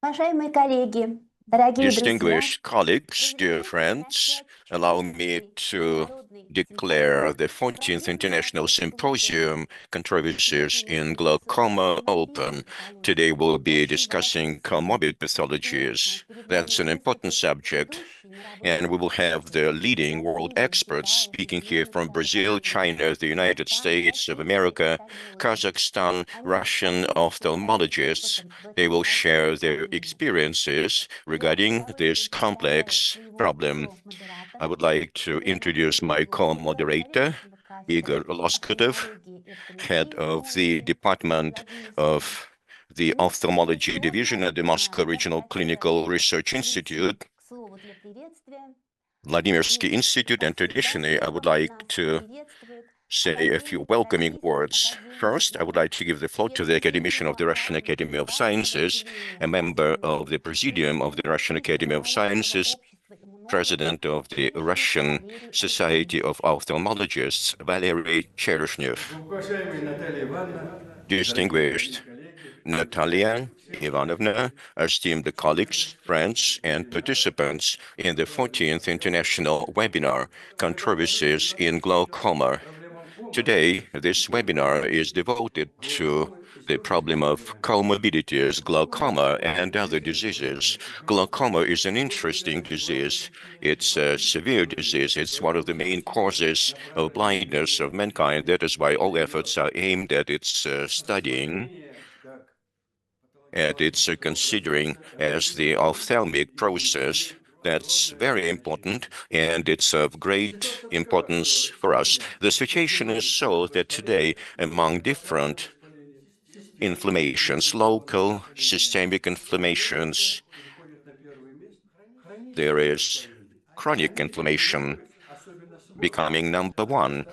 Уважаемые коллеги, дорогие друзья, Distinguished colleagues, разрешите dear friends, начать allow четвертый me to международный declare симпозиум the 14th «Проблемы International глаукомы». Symposium Controversies Сегодня мы in будем обсуждать Glaucoma коморбидные open. патологии. Today we'll be Очень важная discussing тема. comorbid Сегодня pathologies. перед нами That's an important выступят subject. ведущие мировые And we will have авторитеты the из leading world Бразилии, experts Китая, speaking here Соединенных from Штатов Brazil, Америки, China, the United Казахстана, States of России и America, офтальмологи. Kazakhstan, Они Russian поделятся своим ophthalmologists. опытом в They этом will важном share their направлении. experiences Я с regarding this удовольствием представляю complex своего problem. I ко-модератора, would like to члена introduce my отдела co-moderator, заведующего кафедрой Igor Loskotov, офтальмологии и head оптометрии of the МОЗГи Department Владимир Семенов. of the И Ophthalmology Division традиционно at the Moscow я бы Regional хотела Clinical Research перейти Institute, к слову для приветствия. Vladimirsky И, Institute, как and всегда, traditionally I would снова like нас to приветствует say a few академик welcoming Российской words. академии First, I would like to наук, give the floor to the член academician of Президиума the Russian главного Academy of консультанта по Sciences, отделению a member глазного of the Presidium of the президента Russian Academy of Международного Sciences, общества иммунологов President of the Черешнев Russian Валерий Society Александрович. of Ophthalmologists, Valery Chereshnev. Уважаемая Наталья Ивановна, дорогие коллеги, Distinguished Natalia Ivanovna, esteemed colleagues, friends, and participants in the 14th International Webinar, Controversies in Glaucoma. Today, this webinar is devoted to the problem of comorbidities, glaucoma, and other diseases. Glaucoma is an interesting disease. It's a severe disease. It's one of the main causes of blindness of mankind. That is why all efforts are aimed at its studying, at its considering as the ophthalmic process. That's very important, and it's of great importance for us. The situation is so that today, among different inflammations, local systemic inflammations, there is chronic inflammation becoming number one.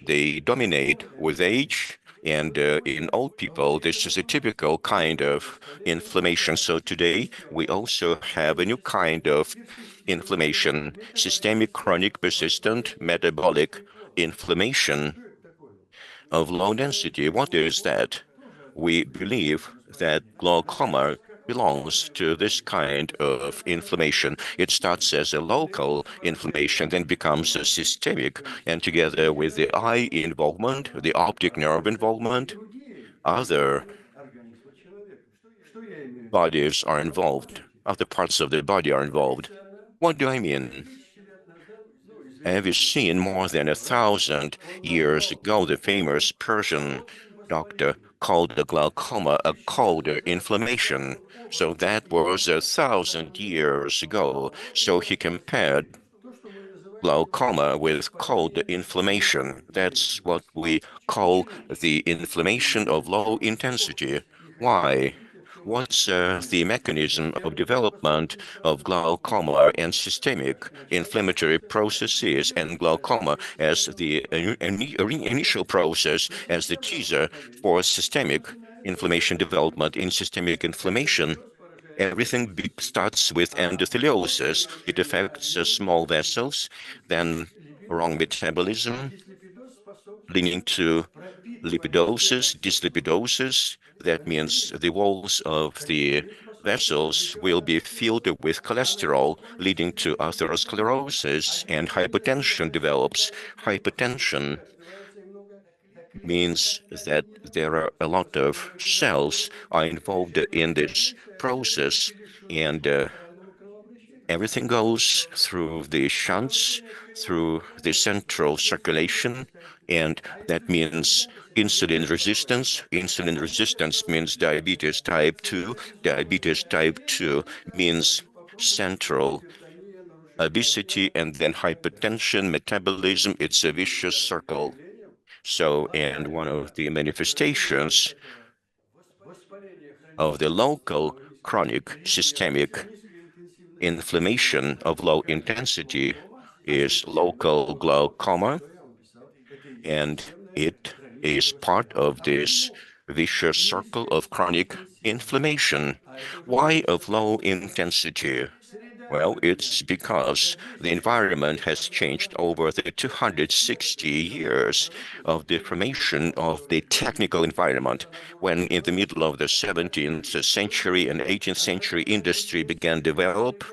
They dominate with age, and in old people, this is a typical kind of inflammation. So today, we also have a new kind of inflammation, systemic chronic persistent metabolic inflammation of low density. What is that? We believe that glaucoma belongs to this kind of inflammation. It starts as a local inflammation, then becomes a systemic, and together with the eye involvement, the optic nerve involvement, other bodies are involved, other parts of the body are involved. What do I mean? Have you seen more than 1,000 years ago the famous Persian doctor called the glaucoma a cold inflammation? So that was 1,000 years ago. So he compared glaucoma with cold inflammation. That's what we call the inflammation of low intensity. Why? What's the mechanism of development of glaucoma and systemic inflammatory processes and glaucoma as the initial process, as the teaser for systemic inflammation development? In systemic inflammation, everything starts with endotheliosis. It affects small vessels, then wrong metabolism, leading to lipidosis, dyslipidosis. That means the walls of the vessels will be filled with cholesterol, leading to atherosclerosis, and hypertension develops. Hypertension means that there are a lot of cells are involved in this process, and everything goes through the shunts, through the central circulation, and that means insulin resistance. Insulin resistance means diabetes type 2. Diabetes type 2 means central obesity, and then hypertension, metabolism. It's a vicious circle. So, and one of the manifestations of the local chronic systemic inflammation of low intensity is local glaucoma, and it is part of this vicious circle of chronic inflammation. Why of low intensity? Well, it's because the environment has changed over the 260 years of the formation of the technical environment. When in the middle of the 17th century and 18th century industry began to develop,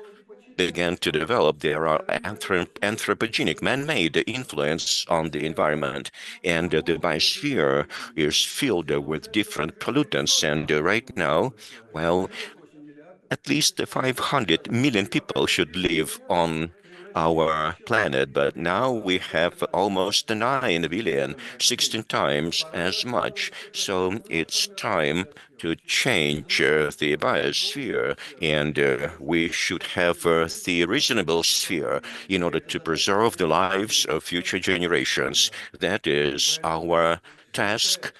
there are anthropogenic man-made influence on the environment, and the biosphere is filled with different pollutants. And right now, well, at least 500 million people should live on our planet, but now we have almost 9 billion, 16 times as much. So it's time to change the biosphere, and we should have the reasonable sphere in order to preserve the lives of future generations. That is our task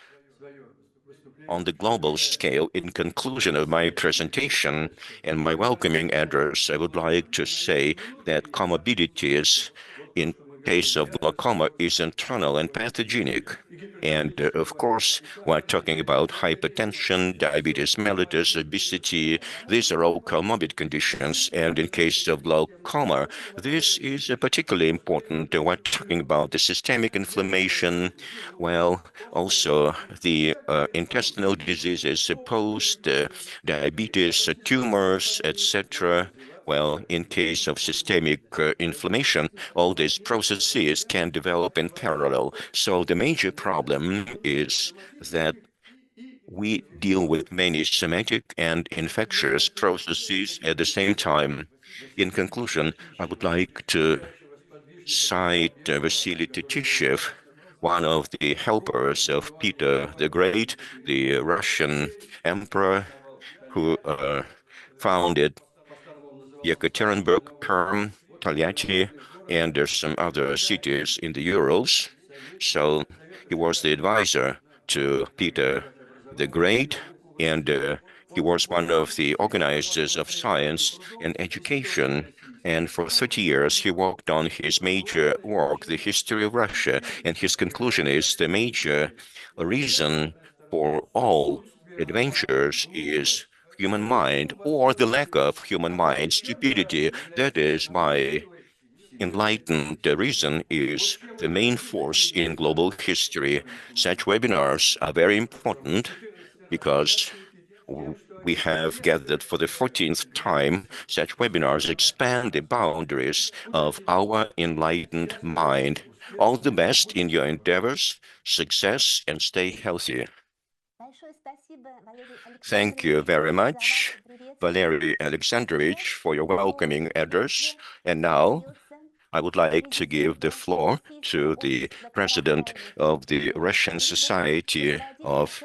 on the global scale. In conclusion of my presentation and my welcoming address, I would like to say that comorbidities in case of glaucoma is internal and pathogenic. And of course, we're talking about hypertension, diabetes mellitus, obesity. These are all comorbid conditions. And in case of glaucoma, this is particularly important. We're talking about the systemic inflammation, well, also the intestinal diseases, post diabetes, tumors, etc. Well, in case of systemic inflammation, all these processes can develop in parallel. So the major problem is that we deal with many somatic and infectious processes at the same time. In conclusion, I would like to cite Vasily Tatishev, one of the helpers of Peter the Great, the Russian emperor who founded Yekaterinburg, Perm, Tolyatti, and there's some other cities in the Urals. So he was the advisor to Peter the Great, and he was one of the organizers of science and education. And for 30 years, he worked on his major work, The History of Russia. And his conclusion is the major reason for all adventures is human mind, or the lack of human mind, stupidity. That is my enlightened reason is the main force in global history. Such webinars are very important because we have gathered for the 14th time. Such webinars expand the boundaries of our enlightened mind. All the best in your endeavors, success, and stay healthy. Thank you very much, Valery Alexandrovich, for your welcoming address. And now I would like to give the floor to the president of the Russian Society of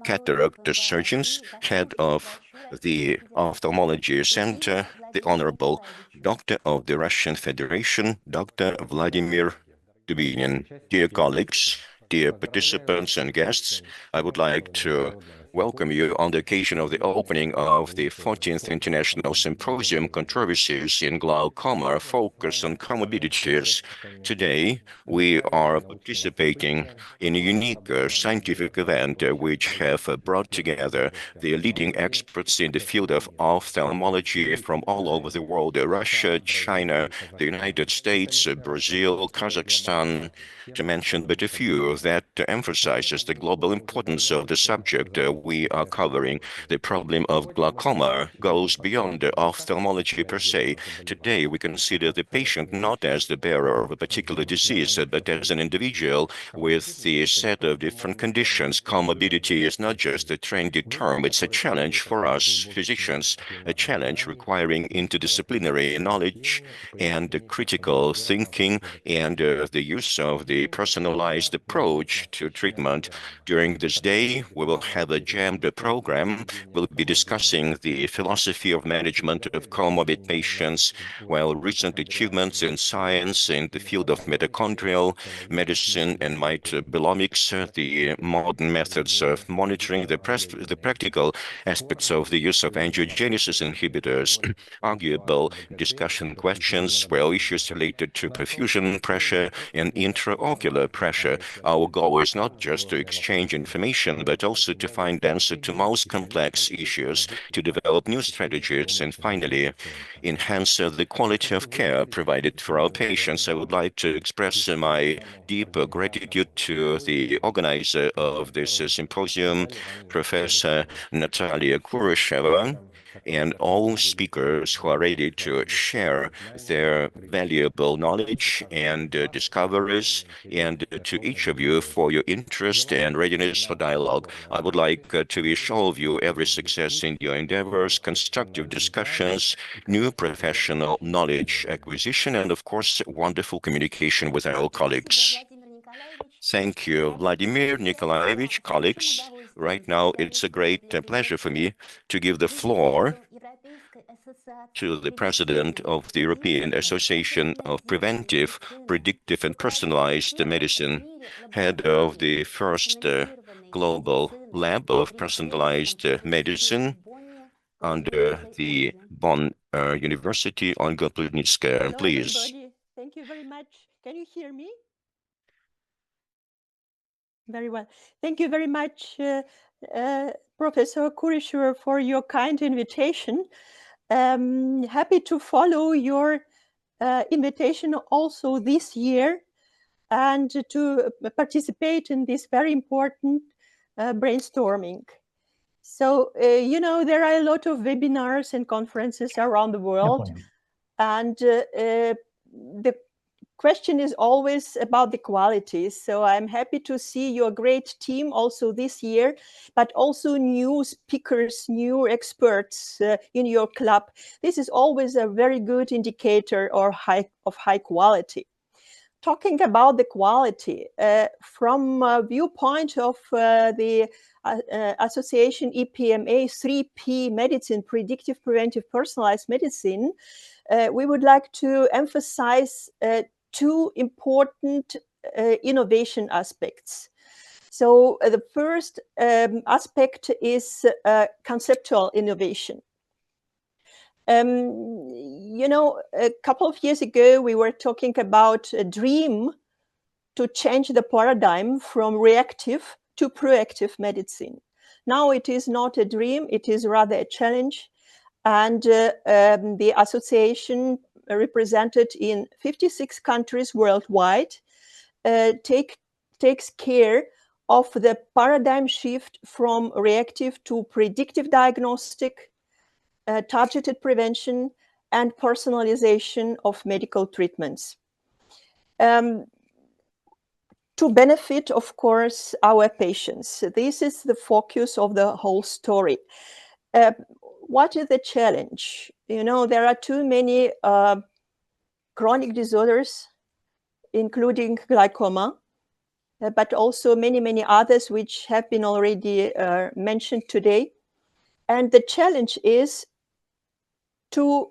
Cataract Surgeons, head of the Ophthalmology Center, the Honorable Doctor of the Russian Federation, Dr. Vladimir Dubinin. Dear colleagues, dear participants and guests, I would like to welcome you on the occasion of the opening of the 14th International Symposium Controversies in Glaucoma, Focus on Comorbidities. Today, we are participating in a unique scientific event which have brought together the leading experts in the field of ophthalmology from all over the world, Russia, China, the United States, Brazil, Kazakhstan, to mention but a few, that emphasizes the global importance of the subject we are covering. The problem of glaucoma goes beyond the ophthalmology per se. Today, we consider the patient not as the bearer of a particular disease, but as an individual with the set of different conditions. Comorbidity is not just a trendy term, it's a challenge for us physicians, a challenge requiring interdisciplinary knowledge and critical thinking and the use of the personalized approach to treatment. During this day, we will have a jammed program. We'll be discussing the philosophy of management of comorbid patients, while recent achievements in science in the field of mitochondrial medicine and metabolomics, the modern methods of monitoring, the practical aspects of the use of angiogenesis inhibitors, arguable discussion questions, well, issues related to perfusion pressure and intraocular pressure. Our goal is not just to exchange information, but also to find and answer to most complex issues, to develop new strategies, and finally, enhance the quality of care provided for our patients. I would like to express my deep gratitude to the organizer of this symposium, Professor Natalia Kurasheva, and all speakers who are ready to share their valuable knowledge and discoveries, and to each of you for your interest and readiness for dialogue. I would like to wish all of you every success in your endeavors, constructive discussions, new professional knowledge acquisition, and of course, wonderful communication with our colleagues. Thank you, Vladimir Nikolaevich, colleagues. Right now, it's a great pleasure for me to give the floor to the President of the European Association of Preventive, Predictive and Personalized Medicine, head of the first global lab of personalized medicine under the Bonn University, Olga Plutnitskaya. Hello, Please. everybody. Thank you very much. Can you hear me? Very well. Thank you very much, Professor Kurishur, for your kind invitation. Happy to follow your invitation also this year and to participate in this very important brainstorming. So, you know, there are a lot of webinars and conferences around the world, and the question is always about the quality. So I'm happy to see your great team also this year, but also new speakers, new experts in your club. This is always a very good indicator of high quality. Talking about the quality, from a viewpoint of the association EPMA 3P medicine, predictive, preventive, personalized medicine, we would like to emphasize two important innovation aspects. So the first aspect is conceptual innovation. You know, a couple of years ago, we were talking about a dream to change the paradigm from reactive to proactive medicine. Now it is not a dream, it is rather a challenge. And the association represented in 56 countries worldwide takes care of the paradigm shift from reactive to predictive diagnostic, targeted prevention, and personalization of medical treatments. To benefit, of course, our patients. This is the focus of the whole story. What is the challenge? You know, there are too many chronic disorders, including glaucoma, but also many others which have been already mentioned today. And the challenge is to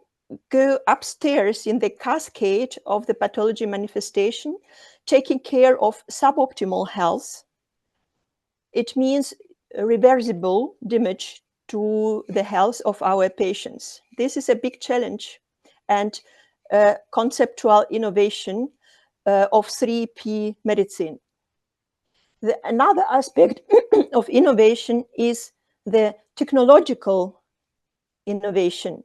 go upstairs in the cascade of the pathology manifestation, taking care of suboptimal health. It means reversible damage to the health of our patients. This is a big challenge, and conceptual innovation of 3P medicine. Another aspect of innovation is the technological innovation.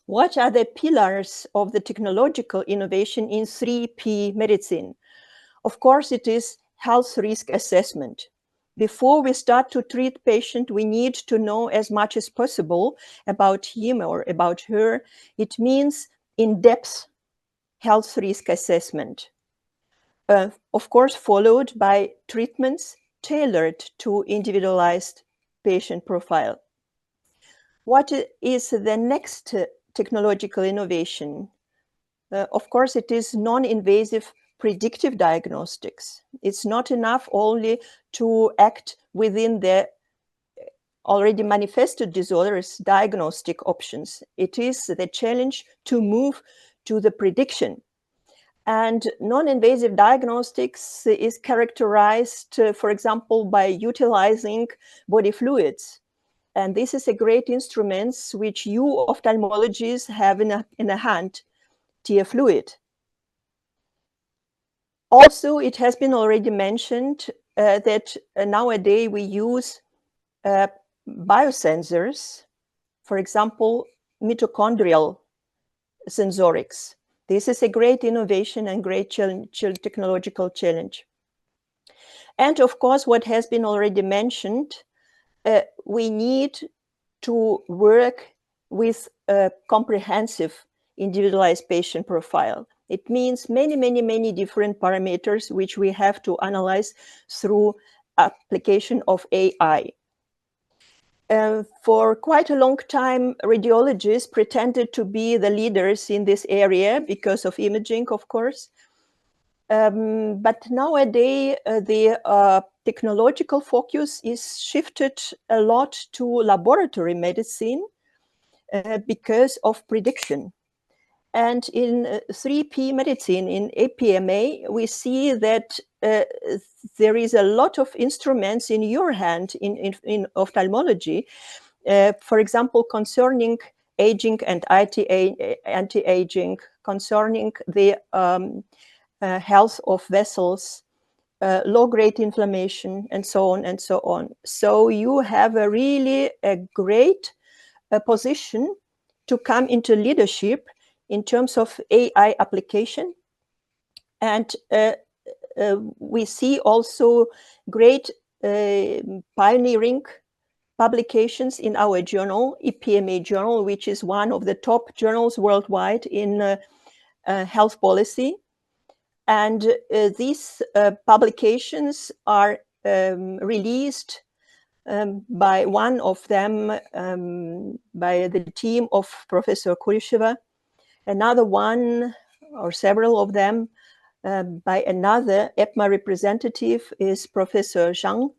What are the pillars of the technological innovation in 3P medicine? Of course, it is health risk assessment. Before we start to treat patient, we need to know as much as possible about him or about her. It means in-depth health risk assessment. Of course, followed by treatments tailored to individualized patient profile. What is the next technological innovation? Of course, it is non-invasive predictive diagnostics. It's not enough only to act within the already manifested disorders diagnostic options. It is the challenge to move to the prediction. And non-invasive diagnostics is characterized, for example, by utilizing body fluids. And this is a great instrument which you ophthalmologists have in a hand, tear fluid. Also, it has been already mentioned that nowadays we use biosensors, for example, mitochondrial sensorics. This is a great innovation and great technological challenge. And of course, what has been already mentioned, we need to work with a comprehensive individualized patient profile. It means many different parameters which we have to analyze through application of AI. For quite a long time, radiologists pretended to be the leaders in this area because of imaging, of course. But nowadays, the technological focus is shifted a lot to laboratory medicine because of prediction. And in 3P medicine, in APMA, we see that there is a lot of instruments in your hand in ophthalmology, for example, concerning aging and anti-aging, concerning the health of vessels, low-grade inflammation, and so on and so on. So you have a really great position to come into leadership in terms of AI application. And we see also great pioneering publications in our journal, EPMA journal, which is one of the top journals worldwide in health policy. And these publications are released by one of them by the team of Professor Kulisheva, another one or several of them by another EPMA representative is Professor Zhang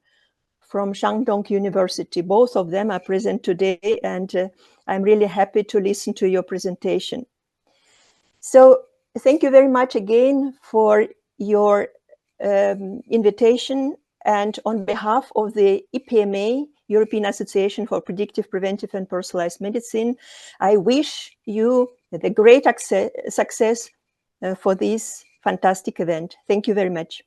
from Shandong University. Both of them are present today, and I'm really happy to listen to your presentation. So thank you very much again for your invitation. And on behalf of the EPMA, European Association for Predictive, Preventive and Personalized Medicine, I wish you the great success for this fantastic event. Thank you very much.